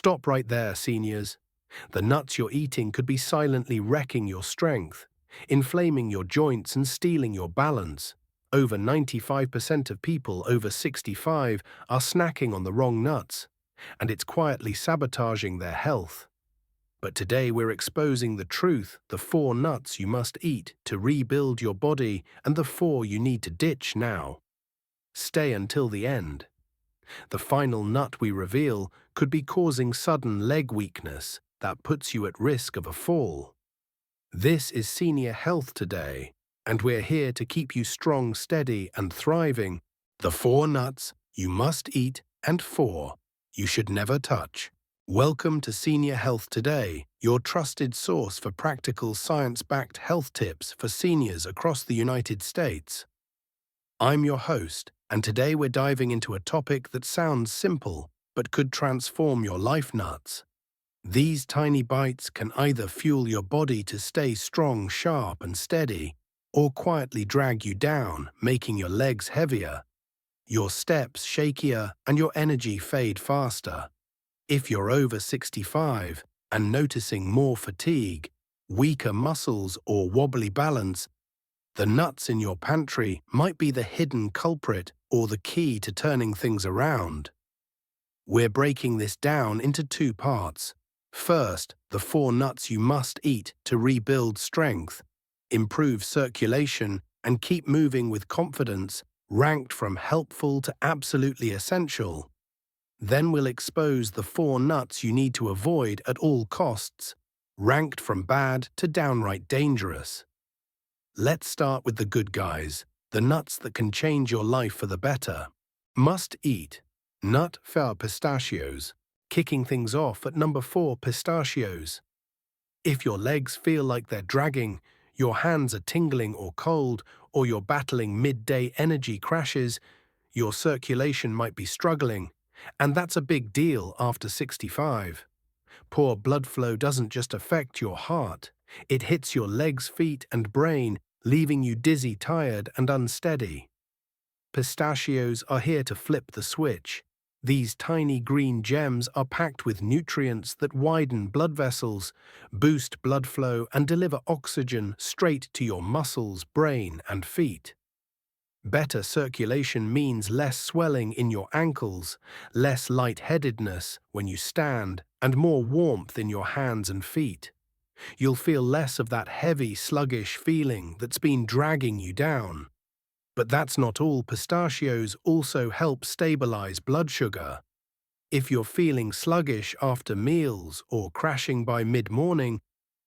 Stop right there, seniors. The nuts you're eating could be silently wrecking your strength, inflaming your joints and stealing your balance. Over 95% of people over 65 are snacking on the wrong nuts, and it's quietly sabotaging their health. But today we're exposing the truth, the 4 nuts you must eat to rebuild your body and the 4 you need to ditch now. Stay until the end. The final nut we reveal could be causing sudden leg weakness that puts you at risk of a fall. This is Senior Health today, and we're here to keep you strong, steady, and thriving. The 4 nuts you must eat and 4 you should never touch. Welcome to Senior Health Today, your trusted source for practical science-backed health tips for seniors across the United States. I'm your host, and today we're diving into a topic that sounds simple but could transform your life nuts. These tiny bites can either fuel your body to stay strong, sharp, and steady, or quietly drag you down, making your legs heavier, your steps shakier, and your energy fade faster. If you're over 65 and noticing more fatigue, weaker muscles, or wobbly balance, the nuts in your pantry might be the hidden culprit or the key to turning things around. We're breaking this down into 2 parts. First, the 4 nuts you must eat to rebuild strength, improve circulation, and keep moving with confidence, ranked from helpful to absolutely essential. Then we'll expose the 4 nuts you need to avoid at all costs, ranked from bad to downright dangerous. Let's start with the good guys, the nuts that can change your life for the better. Must eat. Nut for pistachios. Kicking things off at number 4, pistachios. If your legs feel like they're dragging, your hands are tingling or cold, or you're battling midday energy crashes, your circulation might be struggling, and that's a big deal after 65. Poor blood flow doesn't just affect your heart, it hits your legs, feet, and brain, leaving you dizzy, tired, and unsteady. Pistachios are here to flip the switch. These tiny green gems are packed with nutrients that widen blood vessels, boost blood flow, and deliver oxygen straight to your muscles, brain, and feet. Better circulation means less swelling in your ankles, less lightheadedness when you stand, and more warmth in your hands and feet. You'll feel less of that heavy, sluggish feeling that's been dragging you down. But that's not all. Pistachios also help stabilize blood sugar. If you're feeling sluggish after meals or crashing by mid-morning,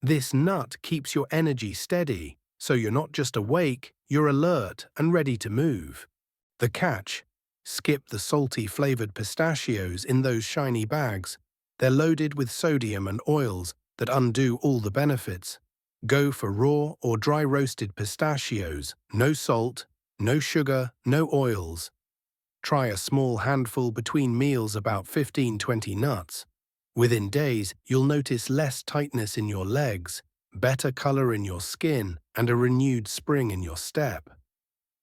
this nut keeps your energy steady, so you're not just awake, you're alert and ready to move. The catch: skip the salty flavored pistachios in those shiny bags. They're loaded with sodium and oils that undo all the benefits. Go for raw or dry roasted pistachios, no salt, no sugar, no oils. Try a small handful between meals, about 15-20 nuts. Within days, you'll notice less tightness in your legs, better color in your skin, and a renewed spring in your step.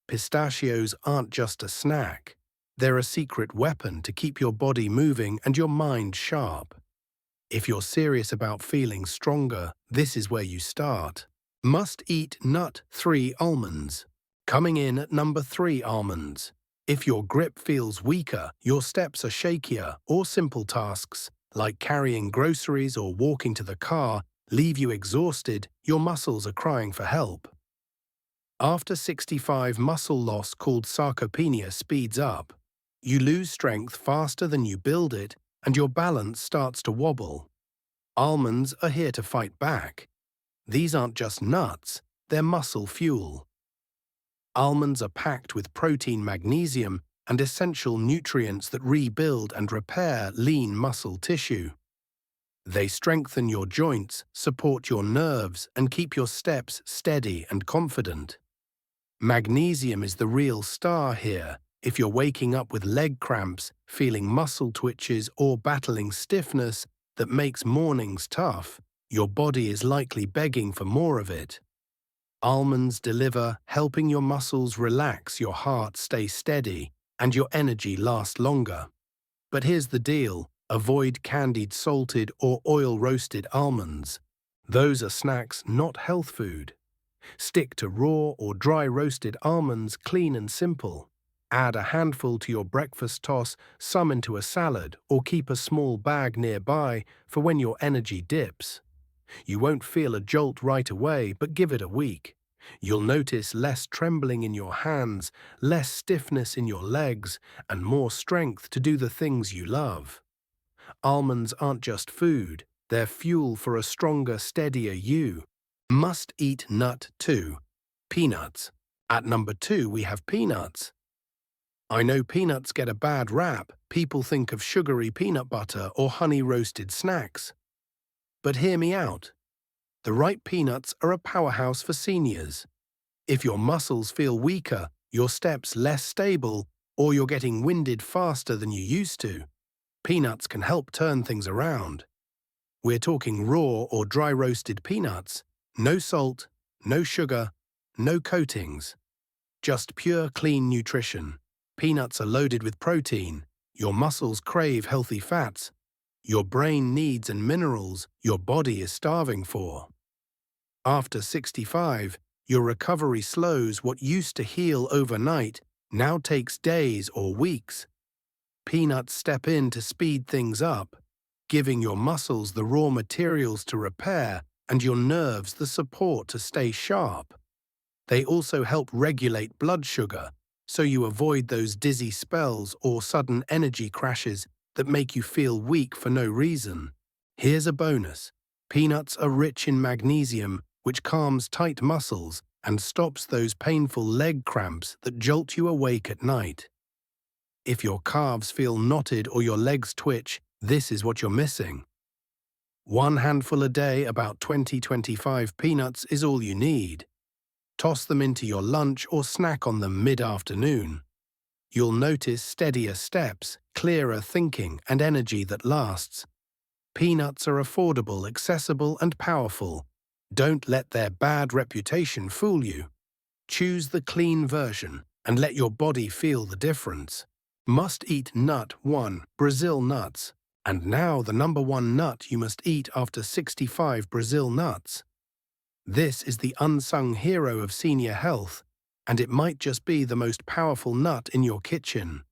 Pistachios aren't just a snack. They're a secret weapon to keep your body moving and your mind sharp. If you're serious about feeling stronger, this is where you start. Must eat nut 3, almonds. Coming in at number 3, almonds. If your grip feels weaker, your steps are shakier, or simple tasks, like carrying groceries or walking to the car, leave you exhausted, your muscles are crying for help. After 65, muscle loss called sarcopenia speeds up. You lose strength faster than you build it, and your balance starts to wobble. Almonds are here to fight back. These aren't just nuts, they're muscle fuel. Almonds are packed with protein, magnesium, and essential nutrients that rebuild and repair lean muscle tissue. They strengthen your joints, support your nerves, and keep your steps steady and confident. Magnesium is the real star here. If you're waking up with leg cramps, feeling muscle twitches, or battling stiffness that makes mornings tough, your body is likely begging for more of it. Almonds deliver, helping your muscles relax, your heart stay steady, and your energy last longer. But here's the deal: Avoid candied salted or oil-roasted almonds. Those are snacks, not health food. Stick to raw or dry roasted almonds, clean and simple. Add a handful to your breakfast toss, some into a salad, or keep a small bag nearby for when your energy dips. You won't feel a jolt right away, but give it a week. You'll notice less trembling in your hands, less stiffness in your legs, and more strength to do the things you love. Almonds aren't just food, they're fuel for a stronger, steadier you. Must-eat nut 2. Peanuts. At number 2 we have peanuts. I know peanuts get a bad rap. People think of sugary peanut butter or honey-roasted snacks. But hear me out. The right peanuts are a powerhouse for seniors. If your muscles feel weaker, your steps less stable, or you're getting winded faster than you used to, peanuts can help turn things around. We're talking raw or dry roasted peanuts. No salt, no sugar, no coatings. Just pure, clean nutrition. Peanuts are loaded with protein. Your muscles crave healthy fats. Your brain needs and minerals your body is starving for. After 65, your recovery slows. What used to heal overnight now takes days or weeks. Peanuts step in to speed things up, giving your muscles the raw materials to repair and your nerves the support to stay sharp. They also help regulate blood sugar, so you avoid those dizzy spells or sudden energy crashes that make you feel weak for no reason. Here's a bonus. Peanuts are rich in magnesium, which calms tight muscles and stops those painful leg cramps that jolt you awake at night. If your calves feel knotted or your legs twitch, this is what you're missing. One handful a day, about 20-25 peanuts, is all you need. Toss them into your lunch or snack on them mid-afternoon. You'll notice steadier steps, clearer thinking, and energy that lasts. Peanuts are affordable, accessible, and powerful. Don't let their bad reputation fool you. Choose the clean version and let your body feel the difference. Must-eat nut 1. Brazil nuts. And now the number 1 nut you must eat after 65: Brazil nuts. This is the unsung hero of senior health, and it might just be the most powerful nut in your kitchen.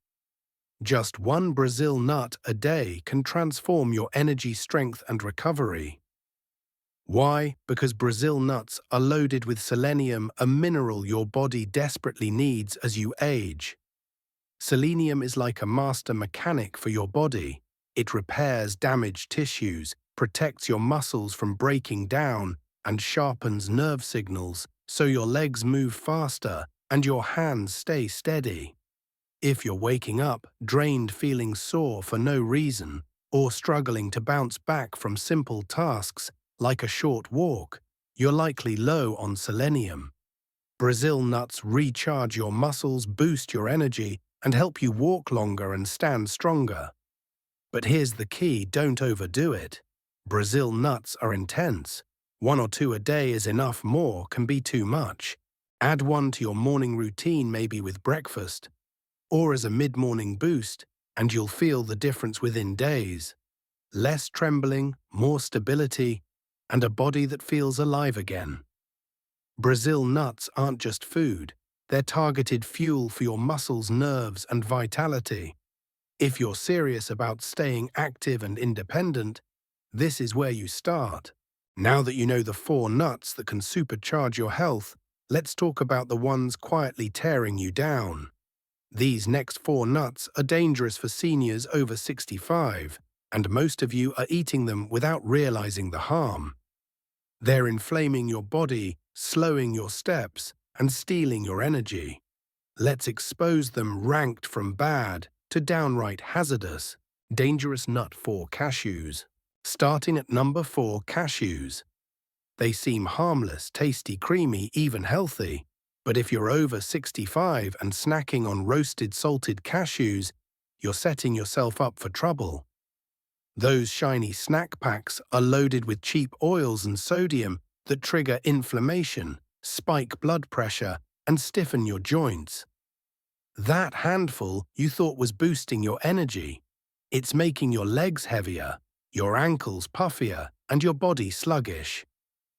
Just 1 Brazil nut a day can transform your energy, strength, and recovery. Why? Because Brazil nuts are loaded with selenium, a mineral your body desperately needs as you age. Selenium is like a master mechanic for your body. It repairs damaged tissues, protects your muscles from breaking down, and sharpens nerve signals so your legs move faster and your hands stay steady. If you're waking up drained, feeling sore for no reason, or struggling to bounce back from simple tasks like a short walk, you're likely low on selenium. Brazil nuts recharge your muscles, boost your energy, and help you walk longer and stand stronger. But here's the key: don't overdo it. Brazil nuts are intense. 1 or 2 a day is enough, more can be too much. Add 1 to your morning routine, maybe with breakfast, or as a mid-morning boost, and you'll feel the difference within days. Less trembling, more stability, and a body that feels alive again. Brazil nuts aren't just food, they're targeted fuel for your muscles, nerves, and vitality. If you're serious about staying active and independent, this is where you start. Now that you know the 4 nuts that can supercharge your health, let's talk about the ones quietly tearing you down. These next 4 nuts are dangerous for seniors over 65, and most of you are eating them without realizing the harm. They're inflaming your body, slowing your steps, and stealing your energy. Let's expose them, ranked from bad to downright hazardous. Dangerous nut 4: cashews. Starting at number 4, cashews. They seem harmless, tasty, creamy, even healthy. But if you're over 65 and snacking on roasted, salted cashews, you're setting yourself up for trouble. Those shiny snack packs are loaded with cheap oils and sodium that trigger inflammation, spike blood pressure, and stiffen your joints. That handful you thought was boosting your energy It's making your legs heavier, your ankles puffier, and your body sluggish.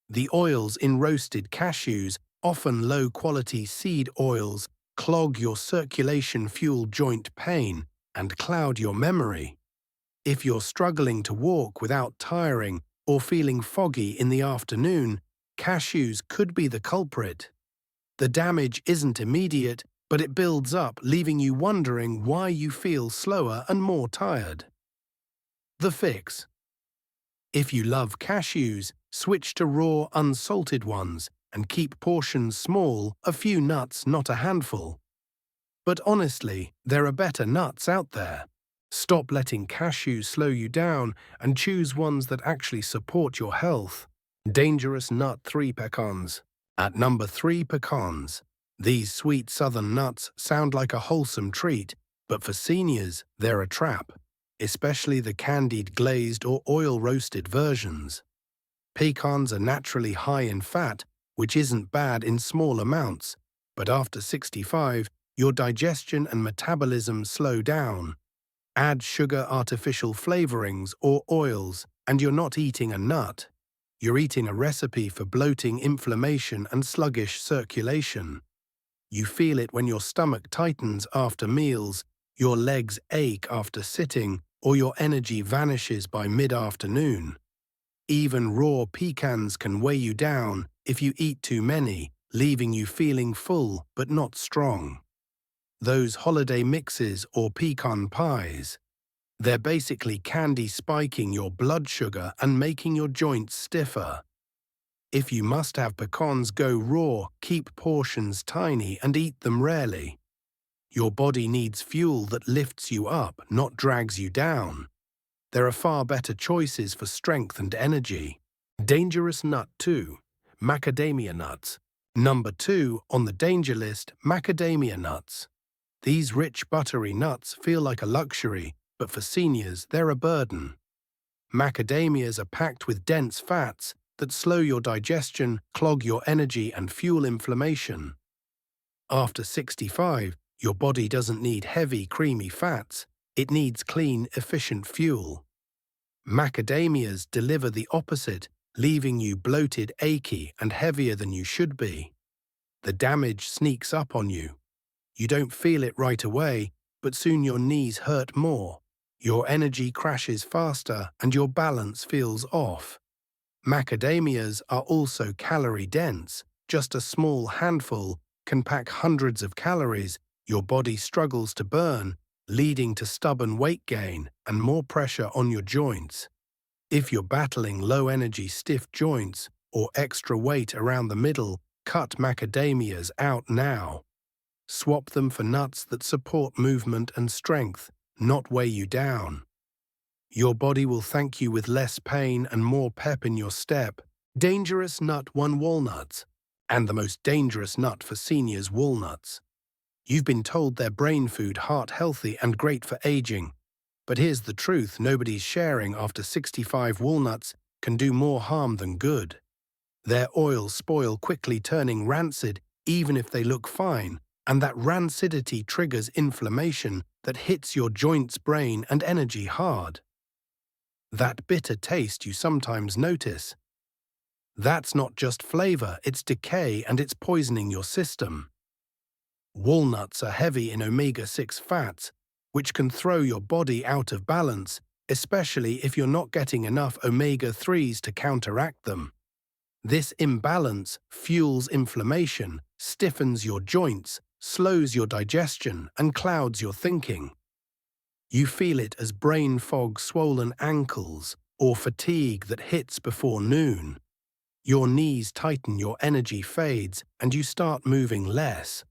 The oils in roasted cashews, often low-quality seed oils, clog your circulation, fuel joint pain, and cloud your memory. If you're struggling to walk without tiring or feeling foggy in the afternoon, cashews could be the culprit. The damage isn't immediate, but it builds up, leaving you wondering why you feel slower and more tired. The fix. If you love cashews, switch to raw, unsalted ones and keep portions small, a few nuts, not a handful. But honestly, there are better nuts out there. Stop letting cashews slow you down and choose ones that actually support your health. Dangerous nut 3 pecans. At number 3, pecans. These sweet southern nuts sound like a wholesome treat, but for seniors, they're a trap, especially the candied glazed or oil-roasted versions. Pecans are naturally high in fat, which isn't bad in small amounts, but after 65, your digestion and metabolism slow down. Add sugar, artificial flavorings, or oils, and you're not eating a nut. You're eating a recipe for bloating, inflammation, and sluggish circulation. You feel it when your stomach tightens after meals, your legs ache after sitting, or your energy vanishes by mid-afternoon. Even raw pecans can weigh you down if you eat too many, leaving you feeling full but not strong. Those holiday mixes or pecan pies, they're basically candy spiking your blood sugar and making your joints stiffer. If you must have pecans, go raw, keep portions tiny and eat them rarely. Your body needs fuel that lifts you up, not drags you down. There are far better choices for strength and energy. Dangerous nut 2, macadamia nuts. Number 2 on the danger list, macadamia nuts. These rich, buttery nuts feel like a luxury, but for seniors, they're a burden. Macadamias are packed with dense fats that slow your digestion, clog your energy, and fuel inflammation. After 65, your body doesn't need heavy, creamy fats. It needs clean, efficient fuel. Macadamias deliver the opposite, leaving you bloated, achy, and heavier than you should be. The damage sneaks up on you. You don't feel it right away, but soon your knees hurt more. Your energy crashes faster and your balance feels off. Macadamias are also calorie-dense. Just a small handful can pack hundreds of calories your body struggles to burn, leading to stubborn weight gain and more pressure on your joints. If you're battling low-energy stiff joints or extra weight around the middle, cut macadamias out now. Swap them for nuts that support movement and strength, not weigh you down. Your body will thank you with less pain and more pep in your step. Dangerous nut 1, walnuts. And the most dangerous nut for seniors, walnuts. You've been told they're brain food, heart healthy, and great for aging. But here's the truth nobody's sharing: after 65, walnuts can do more harm than good. Their oils spoil quickly, turning rancid, even if they look fine, and that rancidity triggers inflammation that hits your joints, brain, and energy hard. That bitter taste you sometimes notice. That's not just flavor, it's decay, and it's poisoning your system. Walnuts are heavy in omega-6 fats, which can throw your body out of balance, especially if you're not getting enough omega-3s to counteract them. This imbalance fuels inflammation, stiffens your joints, slows your digestion, and clouds your thinking. You feel it as brain fog, swollen ankles, or fatigue that hits before noon. Your knees tighten, your energy fades, and you start moving less.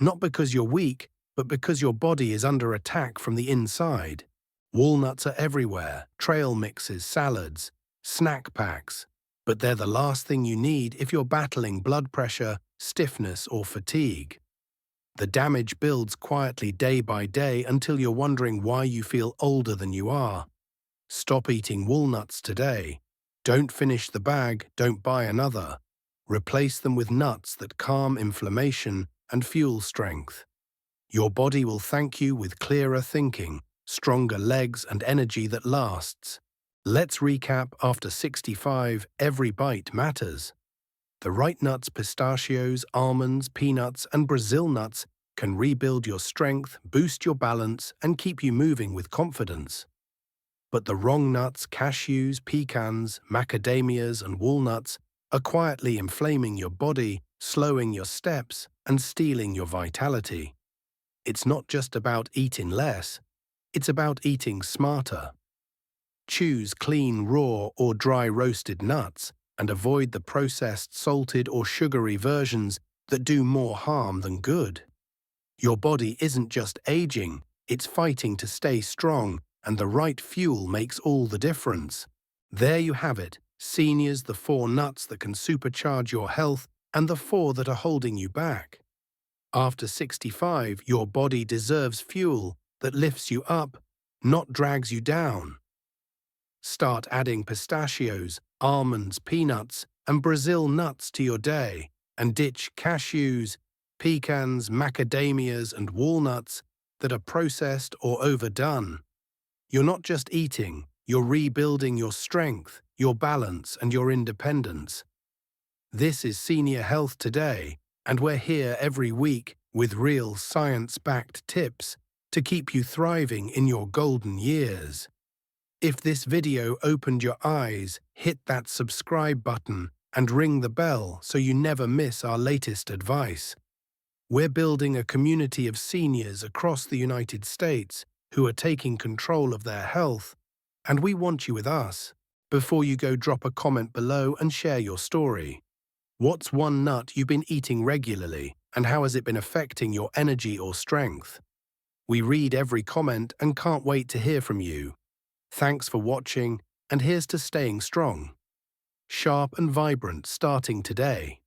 Not because you're weak, but because your body is under attack from the inside. Walnuts are everywhere: trail mixes, salads, snack packs. But they're the last thing you need if you're battling blood pressure, stiffness, or fatigue. The damage builds quietly day by day until you're wondering why you feel older than you are. Stop eating walnuts today. Don't finish the bag, don't buy another. Replace them with nuts that calm inflammation and fuel strength. Your body will thank you with clearer thinking, stronger legs and energy that lasts. Let's recap. After 65, every bite matters. The right nuts, pistachios, almonds, peanuts, and Brazil nuts can rebuild your strength, boost your balance, and keep you moving with confidence. But the wrong nuts, cashews, pecans, macadamias, and walnuts, are quietly inflaming your body, slowing your steps, and stealing your vitality. It's not just about eating less, it's about eating smarter. Choose clean, raw, or dry roasted nuts, and avoid the processed, salted, or sugary versions that do more harm than good. Your body isn't just aging, it's fighting to stay strong, and the right fuel makes all the difference. There you have it, seniors, the 4 nuts that can supercharge your health and the 4 that are holding you back. After 65, your body deserves fuel that lifts you up, not drags you down. Start adding pistachios, almonds, peanuts, and Brazil nuts to your day, and ditch cashews, pecans, macadamias, and walnuts that are processed or overdone. You're not just eating, you're rebuilding your strength, your balance, and your independence. This is Senior Health Today, and we're here every week with real science-backed tips to keep you thriving in your golden years. If this video opened your eyes, hit that subscribe button and ring the bell so you never miss our latest advice. We're building a community of seniors across the United States who are taking control of their health, and we want you with us. Before you go, drop a comment below and share your story. What's one nut you've been eating regularly, and how has it been affecting your energy or strength? We read every comment and can't wait to hear from you. Thanks for watching, and here's to staying strong, sharp and vibrant starting today.